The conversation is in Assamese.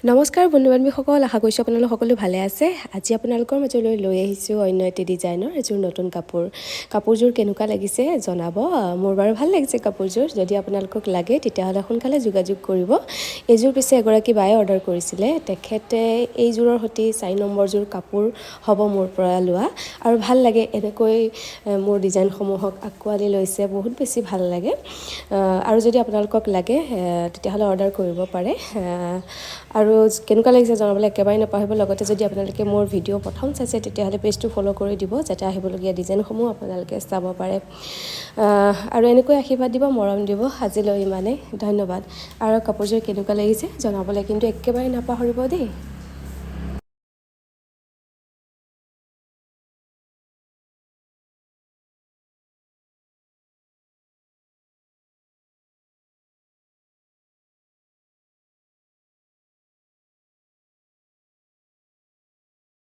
নমস্কাৰ বন্ধু-বান্ধৱীসকল, আশা কৰিছোঁ আপোনালোক সকলো ভালে আছে। আজি আপোনালোকৰ মাজলৈ লৈ আহিছোঁ অন্য এটি ডিজাইনৰ এযোৰ নতুন কাপোৰযোৰ কেনেকুৱা লাগিছে জনাব। মোৰ বাৰু ভাল লাগিছে কাপোৰযোৰ। যদি আপোনালোকক লাগে তেতিয়াহ'লে সোনকালে যোগাযোগ কৰিব। এইযোৰ পিছে এগৰাকী বায়ে অৰ্ডাৰ কৰিছিলে। তেখেতে এইযোৰৰ সৈতে 4 নম্বৰযোৰ কাপোৰ হ'ব মোৰ পৰা লোৱা আৰু ভাল লাগে এনেকৈ মোৰ ডিজাইনসমূহক আঁকোৱালি লৈছে, বহুত বেছি ভাল লাগে। আৰু যদি আপোনালোকক লাগে তেতিয়াহ'লে অৰ্ডাৰ কৰিব পাৰে। আৰু কেনেকুৱা লাগিছে জনাবলৈ একেবাৰে নাপাহৰিব। লগতে যদি আপোনালোকে মোৰ ভিডিঅ' প্ৰথম চাইছে তেতিয়াহ'লে পেজটো ফ'ল' কৰি দিব, যাতে আহিবলগীয়া ডিজাইনসমূহ আপোনালোকে চাব পাৰে। আৰু এনেকৈ আশীৰ্বাদ দিব, মৰম দিব। আজিলৈ ইমানেই, ধন্যবাদ। আৰু কাপোৰযোৰ কেনেকুৱা লাগিছে জনাবলৈ কিন্তু একেবাৰে নাপাহৰিব দেই।